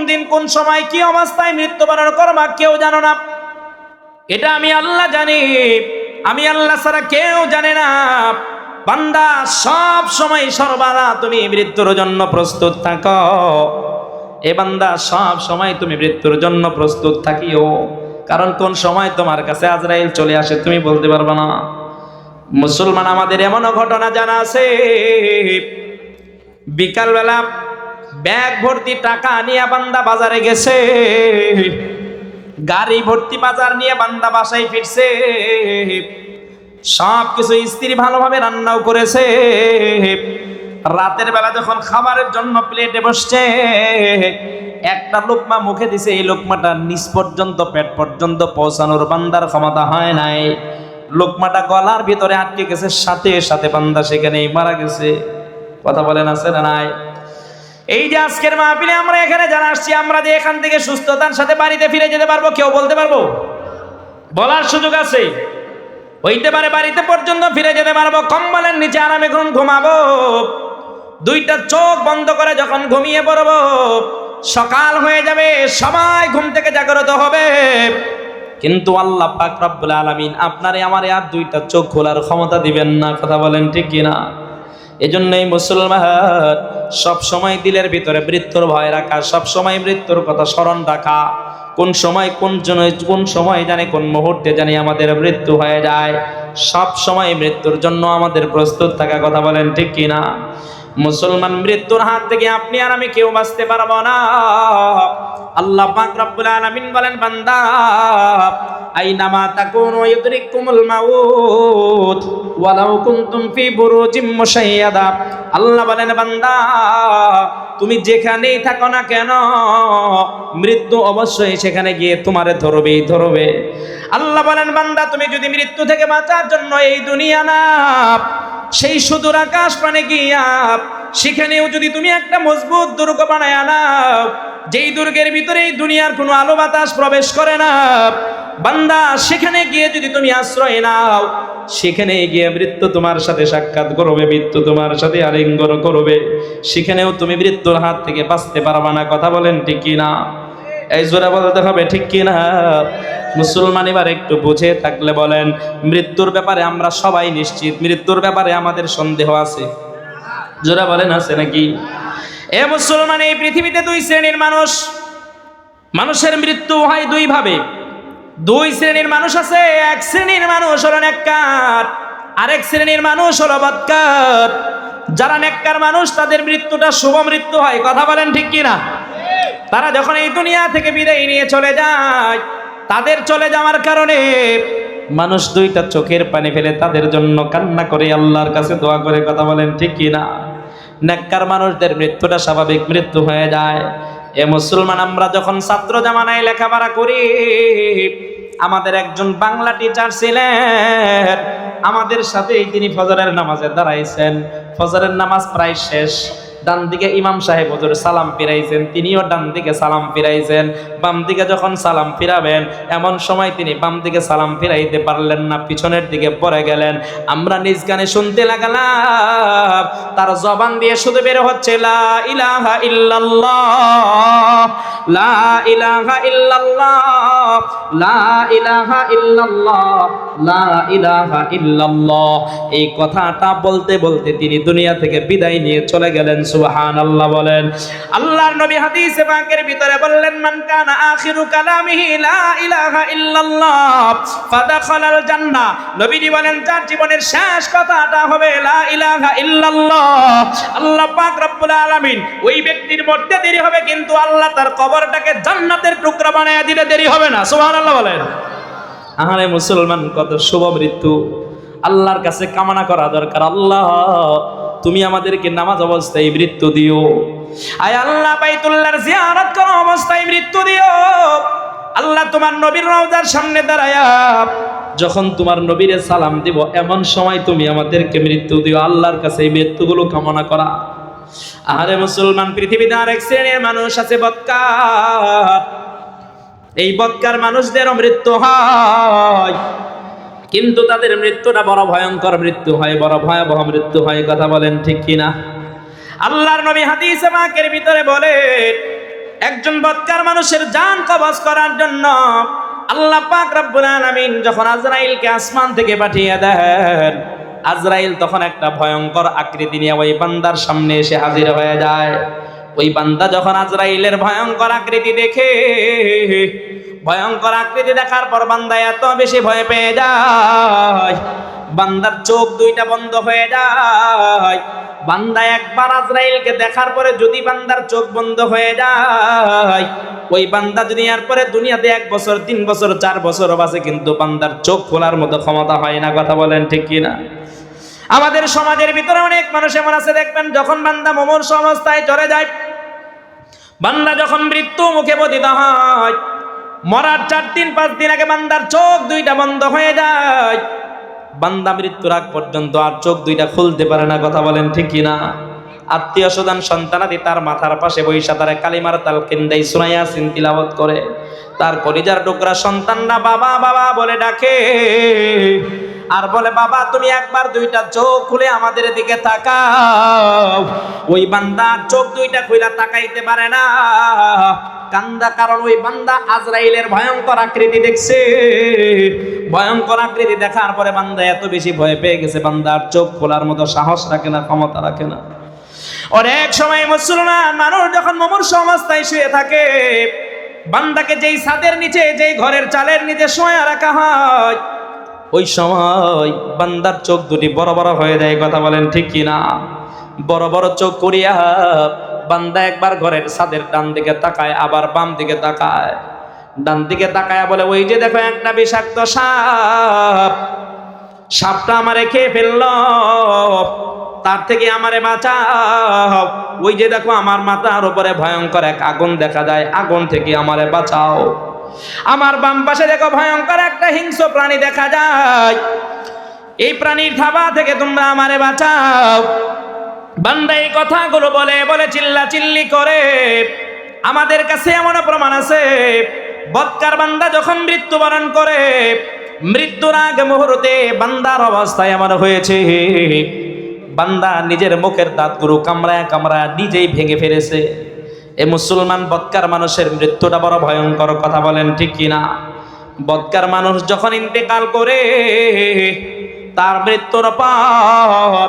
দিন কোন সময় কি অবস্থায় মৃত্যুবরণ করবা কেউ জানো না, এটা আমি আল্লাহ জানি। আমি আল্লাহ ছাড়া কেউ জানে না। বান্দা, সব সময় সর্বদা তুমি মৃত্যুর জন্য প্রস্তুত থাকো। এ বান্দা, সব সময় তুমি মৃত্যুর জন্য প্রস্তুত থাকিও, কারণ কোন সময় তোমার কাছে আজরাইল চলে আসে তুমি বলতে পারবে না। মুসলমান, আমাদের এমনও ঘটনা জানা আছে, বিকালবেলা ব্যাগ ভর্তি টাকা নিয়ে বান্দা বাজারে গেছে, গাড়ি ভর্তি বাজার নিয়ে বান্দা বাসায় ফিরছে, সব কিছু স্ত্রী ভালোভাবে রান্নাও করেছে। রাতের বেলা যখন খাবারের জন্য প্লেটে বসছে, একটা লোকমা মুখে দিছে, এই লোকমাটা নিচ পর্যন্ত পেট পর্যন্ত পৌঁছানোর বান্দার ক্ষমতা হয় নাই। লোকমাটা গলার ভিতরে আটকে গেছে, সাথে সাথে বান্দা সেখানেই মারা গেছে। কথা বলেন, আছে না নাই? এই যে আজকের মাহফিলে আমরা এখানে যারা আসছি, আমরা যে এখান থেকে সুস্থতার সাথে বাড়িতে ফিরে যেতে পারবো কেউ বলতে পারবো? বলার সুযোগ আছে, হইতে পারে বাড়িতে পর্যন্ত ফিরে যেতে পারবো, কম্বলের নিচে আরামে ঘুমাবো, দুইটা চোখ বন্ধ করে যখন ঘুমিয়ে পড়বো, সকাল হয়ে যাবে, সবাই ঘুম থেকে জাগ্রত হবে। কিন্তু আল্লাহ পাক রব্বুল আলামিন আপনারে আমারে আর দুইটা চোখ খোলার ক্ষমতা দিবেন না। কথা বলেন ঠিক কিনা? এজন্যই মুসলমান সব সময় দিলের ভিতরে মৃত্যুর ভয় রাখা, সব সময় মৃত্যুর কথা স্মরণ রাখা। কোন সময় কোন সময় জানে, কোন মুহূর্তে জানি আমাদের মৃত্যু হয়ে যায়। সব সময় মৃত্যুর জন্য আমাদের প্রস্তুত থাকা। কথা বলেন ঠিক কিনা? মুসলমান, মৃত্যুর হাত থেকে আপনি আর আমি কেউ বাঁচতে পারবো না। আল্লাহ পাক রব্বুল আলামিন বলেন বান্দা, আইনামা তাকুনু ইউদরিকুমুল মাউত ওয়ালাউ কুনতুম ফি বুরুজিম মুশাইয়াদা। আল্লাহ বলেন বান্দা, তুমি যেখানেই থাকো না কেন, মৃত্যু অবশ্যই সেখানে গিয়ে তোমারে ধরবে। আল্লাহ বলেন বান্দা, তুমি যদি মৃত্যু থেকে বাঁচার জন্য এই দুনিয়া না, সেই সুদূর আকাশ পানে গিয়া সেখানেও যদি তুমি একটা মজবুত দুর্গ বানায় নাও, যেই দুর্গের ভিতরে এই দুনিয়ার কোনো আলো বাতাস প্রবেশ করে না, বান্দা সেখানে গিয়ে যদি তুমি আশ্রয় নাও, সেখানে গিয়ে মৃত্যু তোমার সাথে সাক্ষাৎ করবে, মৃত্যু তোমার সাথে আলিঙ্গন করবে, সেখানেও তুমি মৃত্যুর হাত থেকে বাঁচতে পারবা না। কথা বলেন ঠিক কিনা? এই জোরে বলতে হবে ঠিক কিনা? মুসলমান, এবার একটু বুঝে থাকলে বলেন, মৃত্যুর ব্যাপারে আমরা সবাই নিশ্চিত, মৃত্যুর ব্যাপারে আমাদের সন্দেহ আছে? জোরে বলেন, আছে নাকি? এ মুসলমান, এই পৃথিবীতে দুই শ্রেণীর মানুষ। মানুষের মৃত্যু হয় দুই ভাবে। দুই শ্রেণীর মানুষ আছে। এক শ্রেণীর মানুষ হলো নেককার, আরেক শ্রেণীর মানুষ হলো বদকার। যারা নেককার মানুষ তাদের মৃত্যুটা শুভ মৃত্যু হয়। কথা বলেন ঠিক কিনা? তারা যখন এই দুনিয়া থেকে বিদায় নিয়ে চলে যায়, তাদের চলে যাওয়ার কারণে মানুষ দুইটা চোখের পানি ফেলে তাদের জন্য কান্না করে, আল্লাহর কাছে দোয়া করে। কথা বলেন ঠিক কিনা? নেককার মানুষদের মৃত্যুটা স্বাভাবিক মৃত্যু হয়ে যায়। এ মুসলমান, আমরা যখন ছাত্র জামানায় লেখাপড়া করি, আমাদের একজন বাংলা টিচার ছিলেন, আমাদের সাথেই তিনি ফজরের নামাজে দাঁড়াইছেন। ফজরের নামাজ প্রায় শেষ, ডান দিকে ইমাম সাহেব হুজুর সালাম ফিরাইছেন, তিনিও ডান দিকে সালাম ফিরাইছেন। বাম দিকে যখন সালাম ফিরাবেন, এমন সময় তিনি বাম দিকে সালাম ফিরাইতে পারলেন না, পিছনের দিকে পড়ে গেলেন। আমরা নিজ গানে শুনতে লাগলাম, তার জবান দিয়ে শুধু বের হচ্ছে লা ইলাহা ইল্লাল্লাহ, লা ইলাহা ইল্লাল্লাহ, লা ইলাহা ইল্লাল্লাহ, লা ইলাহা ইল্লাল্লাহ। এই কথাটা বলতে বলতে তিনি দুনিয়া থেকে বিদায় নিয়ে চলে গেলেন। সুবহানাল্লাহ বলেন। আল্লাহর নবী হাদিসে পাকের ভিতরে বললেন, মান কানা আখিরু কালামিহি লা ইলাহা ইল্লাল্লাহ ফাদাখালাল জান্নাহ। নবীজি বলেন, যার জীবনের শেষ কথাটা হবে লা ইলাহা ইল্লাল্লাহ, আল্লাহ পাক রব্বুল আলামিন ওই ব্যক্তির মরতে দেরি হবে, কিন্তু আল্লাহ তার কবরটাকে জান্নাতের টুকরা বানায়া দিলে দেরি হবে না। সুবহানাল্লাহ বলেন। আরে মুসলমান, কত শুভ মৃত্যু আল্লাহর কাছে কামনা করা দরকার। আল্লাহ, তুমি আমাদেরকে নামাজ অবস্থায় মৃত্যু দিও। আয় আল্লাহ, বাইতুল্লাহর জিয়ারত করা অবস্থায় মৃত্যু দিও। আল্লাহ, তোমার নবীর রওজার সামনে দাঁড়ায়া যখন তোমার নবীরে সালাম দিব, এমন সময় তুমি আমাদেরকে মৃত্যু দিও। আল্লাহর কাছে এই মৃত্যুগুলো কামনা করা। আরে মুসলমান, পৃথিবীতে আরেক শ্রেণীর মানুষ আছে, বদকার। এই বদকার মানুষদেরও মৃত্যু হয়, কিন্তু তাদের মৃত্যুটা বড় ভয়ঙ্কর মৃত্যু হয়, বড় ভয়াবহ মৃত্যু হয়। কথা বলেন ঠিক কিনা? আল্লাহর নবী হাদিসে পাকের ভিতরে বলে, একজন বদকার মানুষের জান কবজ করার জন্য আল্লাহ পাক রব্বুল আলামিন যখন আজরাইলকে আসমান থেকে পাঠিয়ে দেন, আজরাইল তখন একটা ভয়ঙ্কর আকৃতি নিয়ে ওই বান্দার সামনে এসে হাজির হয়ে যায়। ওই বান্দা যখন আজরাইলের ভয়ঙ্কর আকৃতি দেখে, ভয়ঙ্কর আকৃতি দেখার পর বান্দা এত বেশি ভয় পেয়ে যায়, বান্দার চোখ দুইটা বন্ধ হয়ে যায়। বান্দা একবার আজরাইলকে দেখার পরে যদি বান্দার চোখ বন্ধ হয়ে যায়, ওই বান্দা দুনিয়ার পরে দুনিয়াতে 1 বছর 3 বছর 4 বছর বাঁচে, কিন্তু বান্দার চোখ খোলার মতো ক্ষমতা হয় না। কথা বলেন ঠিক কিনা? আমাদের সমাজের ভিতরে অনেক মানুষ এমন আছে, দেখবেন যখন বান্দা মুমূর্ষু অবস্থায় চলে যায়, বান্দা যখন মৃত্যু মুখে পতিত হয়, মরার 4 দিন 5 দিন আগে বান্দার চোখ দুইটা বন্ধ হয়ে যায়। বান্দা মৃত্যুর আগ পর্যন্ত আর চোখ দুইটা খুলতে পারে না। কথা বলেন ঠিক কিনা? আত্মীয় স্বজন সন্তানাদি তার মাথার পাশে বৈশা তারা কালিমার তালকিন দেয়, সূরা ইয়াসিন তিলাওয়াত করে। তার কলিজার টুকরা সন্তানরা বাবা বাবা বলে ডাকে, আর বলে, বাবা তুমি একবার দুইটা চোখ খুলে আমাদের দিকে তাকাও। ওই বান্দা চোখ দুইটা খুলে তাকাইতে পারে না, কান্দা, কারণ ওই বান্দা আজরাইলের ভয়ঙ্কর আকৃতি দেখছে। ভয়ঙ্কর আকৃতি দেখার পরে বান্দা এত বেশি ভয় পেয়ে গেছে, বান্দার চোখ খোলার মতো সাহস রাখে না, ক্ষমতা রাখে না। অনেক সময় মুসলমান মানুষ যখন মুমূর্ষু অবস্থায় শুয়ে থাকে, বান্দাকে যেই ছাদের নিচে, যেই ঘরের চালের নিচে শোয়া রাখা হয়, ওই সময় বান্দার চোখ দুটি বড় বড় হয়ে যায়। কথা বলেন ঠিক কিনা? বড় বড় চোখ করিয়া বান্দা একবার ঘরের ছাদের ডান দিকে তাকায়, আবার বাম দিকে তাকায়। ডান দিকে তাকায় বলে, ওই যে দেখো একটা বিষাক্ত সাপ, সাপটা আমারে খেয়ে ফেললো, তার থেকে আমারে বাঁচাও। ওই যে দেখো আমার মাথার উপরে ভয়ঙ্কর এক আগুন দেখা যায়, আগুন থেকে আমারে বাঁচাও। আমার বাম পাশে দেখো ভয়ঙ্কর একটা হিংস্র প্রাণী দেখা যায়, এই প্রাণীর থাবা থেকে তোমরা আমারে বাঁচাও। বান্দা এই কথাগুলো বলে বলে চিল্লা চিল্লি করে। আমাদের কাছে এমন প্রমাণ আছে, বদকার বান্দা যখন মৃত্যুবরণ করে, মৃত্যুর আগে মুহূর্তে বান্দার অবস্থায় এমন হয়েছে, বান্দা নিজের মুখের দাঁতগুলো কামড়ায় কামড়ায় নিজেই ভেঙে ফেলেছে। এ মুসলমান, বদকার মানুষের মৃত্যুটা বড় ভয়ঙ্কর। কথা বলেন ঠিক কিনা? বদকার মানুষ যখন ইন্তেকাল করে, তার মৃত্যুর পর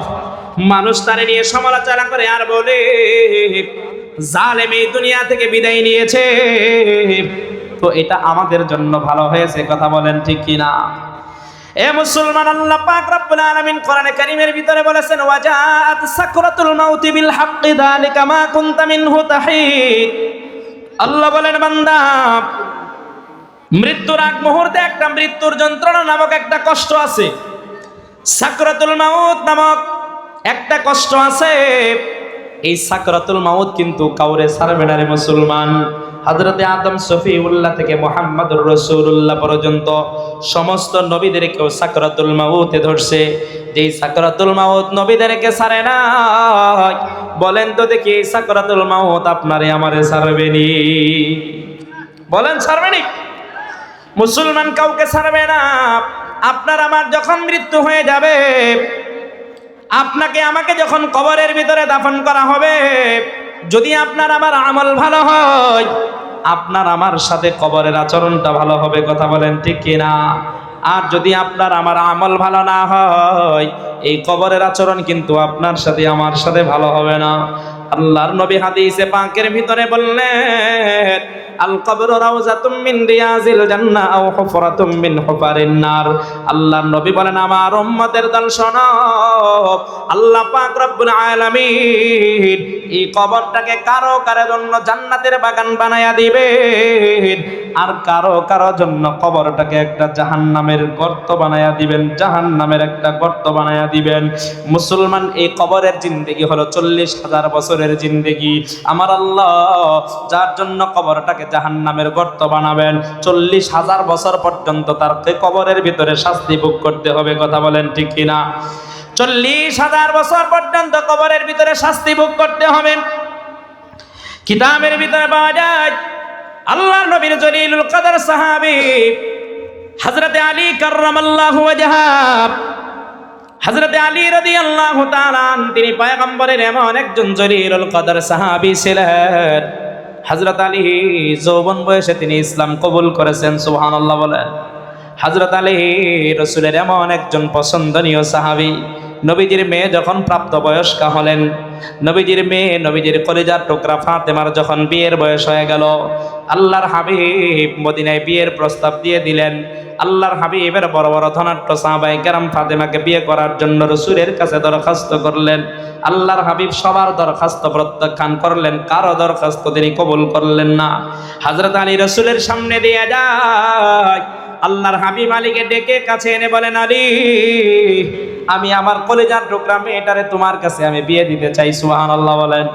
মানুষ তারে নিয়ে সমালোচনা করে আর বলে, জালেম এই দুনিয়া থেকে বিদায় নিয়েছে, তো এটা আমাদের জন্য ভালো হয়েছে, কথা বলেন ঠিক কিনা? এ মুসলমান, আল্লাহ পাক রব্বুল আলামিন কোরআনে কারীমের ভিতরে বলেছেন, ওয়াজাআত সাকরাতুল মাউতি বিল হাক্কি যালিকা মা কুনতা মিনহু তাহিদ। আল্লাহ বলেন, বান্দা, মৃত্যুর আগ মুহূর্তে একটা মৃত্যুর যন্ত্রণা নামক একটা কষ্ট আছে, সাকরাতুল মাউত নামক একটা কষ্ট আছে। এই সাকরাতুল মাউত কিন্তু কাউরে ছাড়বে না রে মুসলমান। হযরতে আদম সফিউল্লাহ থেকে মুহাম্মদুর রাসূলুল্লাহ পর্যন্ত সমস্ত নবীদেরকেও সাকরাতুল মাউতে ধরছে। যেই সাকরাতুল মাউত নবীদেরকে ছাড়ে না, বলেন তো দেখি এই সাকরাতুল মাউত আপনারে আমারে ছাড়বেনি? বলেন ছাড়বেনি? মুসলমান কাউকে ছাড়বে না। আপনার আমার যখন মৃত্যু হয়ে যাবে, আপনাকে আমাকে যখন কবরের ভিতরে দাফন করা হবে, যদি আপনার আমার আমল ভালো হয়, আপনার আমার সাথে কবরের আচরণটা ভালো হবে, কথা বলেন ঠিক কিনা? আর যদি আপনার আমার আমল ভালো না হয়, এই কবরের আচরণ কিন্তু আপনার সাথে আমার সাথে ভালো হবে না। আল্লাহর নবী হাদিসে পাকের ভিতরে বললেন, আল কবরু রাউযাতুম মিন রিয়াজিল জান্নাহ আও হুফরাতুম মিন হুফারিন নার। আল্লাহর নবী বলেন, আমার উম্মতের দল শোনো, আল্লাহ পাক রব্বুল আলামিন এই কবরটাকে কারো কারো জন্য জান্নাতের বাগান বানায়া দিবেন, আর কারো কারো জন্য কবরটাকে একটা জাহান্নামের গর্ত বানায়া দিবেন, জাহান্নামের একটা গর্ত বানায়া দিবেন। মুসলমান, এই কবরের জিন্দেগি হলো 40,000 বছরের জিন্দেগি। আমার আল্লাহ যার জন্য কবরটাকে জাহান্নামের গর্ত বানাবেন, 40,000 বছর পর্যন্ত তার কবরের ভিতরে শাস্তি ভোগ করতে হবে, কথা বলেন ঠিক কিনা? 40,000 বছর পর্যন্ত কবরের ভিতরে শাস্তি ভোগ করতে হবে। কিতাবের ভিতরে পাওয়া যায়, আল্লাহর নবীর জলিলুল কদর সাহাবী হযরতে আলী কাররামাল্লাহু ওয়াজহাব, হযরতে আলী রাদিয়াল্লাহু তাআলা তিনি পয়গম্বরের এমন একজন জলিলুল কদর সাহাবী ছিলেন। হযরত আলী যৌবন বয়সে তিনি ইসলাম কবুল করেছেন, সুবহানাল্লাহ বলেন। হযরত আলী রাসূলের এমন একজন পছন্দনীয় সাহাবী। নবীজির মেয়ে যখন প্রাপ্তবয়স্কা হলেন, নবীজির মেয়ে, নবীজির কলিজার টুকরা ফাতেমার যখন বিয়ের বয়স হয়ে গেল, আল্লাহর হাবিব মদিনায় বিয়ের প্রস্তাব দিয়ে দিলেন। আল্লাহর হাবিবের বড় বড় ধনাঢ্য সাহাবায়ে কেরাম ফাতেমাকে বিয়ে করার জন্য রাসূলের কাছে দরখাস্ত করলেন। আল্লাহর হাবিব সবার দরখাস্ত প্রত্যাখ্যান করলেন, কারো দরখাস্ত তিনি কবুল করলেন না। হযরত আলী রাসূলের সামনে দিয়ে যায়, আল্লাহর হাবিব আলীকে ডেকে কাছে এনে বলেন, আলী, আমি আমার কলিজার টুকরা মেয়েটারে তোমার কাছে আমি বিয়ে দিতে চাই, সুবহানাল্লাহ বলেন।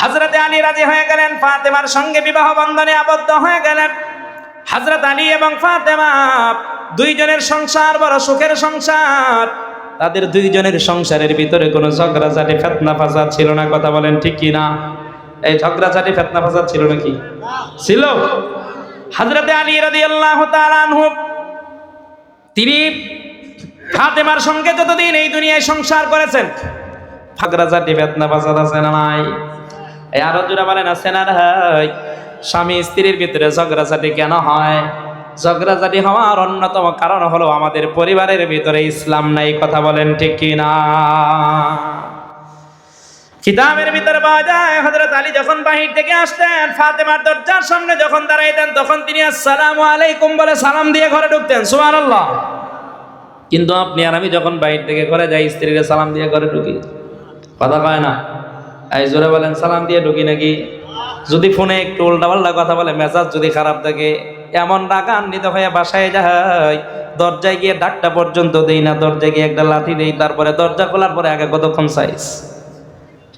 হযরতে আলী রাজি হয়ে গেলেন, ফাতেমার সঙ্গে বিবাহ বন্ধনে আবদ্ধ হয়ে গেলেন। হযরত আলী এবং ফাতেমা দুইজনের সংসার বড় সুখের সংসার। তাদের দুইজনের সংসারের ভিতরে কোনো ঝগড়াঝাটি ফিতনা ফাসাদ ছিল না, কথা বলেন ঠিক কি না? এই ঝগড়াঝাটি ফিতনা ফাসাদ ছিল নাকি? ছিল। হযরতে আলী রাদিয়াল্লাহু তাআলা আনহু তিনি ফাতেমার সঙ্গে যতদিন এই দুনিয়ায় সংসার করেছেন, ঝগড়াঝাটি ফিতনা ফাসাদ আছে না নাই? এই আরো জোরে বলেন, আছে না নাই? স্বামী স্ত্রীর ভিতরে ঝগড়াঝাটি কেন হয়? ঝগড়াঝাটি হওয়ার অন্যতম কারণ হলো আমাদের পরিবারের ভিতরে ইসলাম নাই, কথা বলেন ঠিক কি না? কিতাবের ভিতরে পাওয়া যায়, হযরত আলী যখন বাহির থেকে আসতেন, ফাতেমার দরজার সামনে যখন দাঁড়াইতেন, তখন তিনি আসসালামু আলাইকুম বলে সালাম দিয়ে ঘরে ঢুকতেন, সুবহানাল্লাহ। কিন্তু আপনি আর আমি যখন বাহির থেকে ঘরে যাই, স্ত্রীকে সালাম দিয়ে ঘরে ঢুকি, কথা কয় না? এই জোরে বলেন, সালাম দিয়ে ঢুকি নাকি? যদি ফোনে একটু উল্টাপাল্টা কথা বলে, মেজাজ যদি খারাপ থাকে, এমন রাগান্বিত হয়ে বাসায় যাই, দরজায় গিয়ে ডাকটা পর্যন্ত দেই না, দরজায় গিয়ে একটা লাথি দেই, তারপরে দরজা খোলার পরে আগে কতক্ষণ চাইস,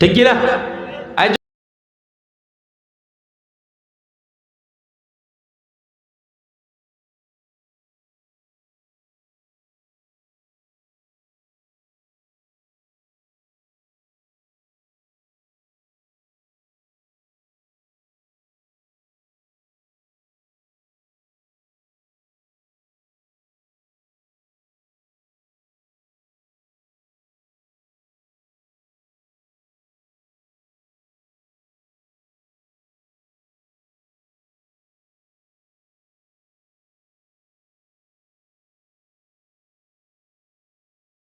ঠিক কিনা?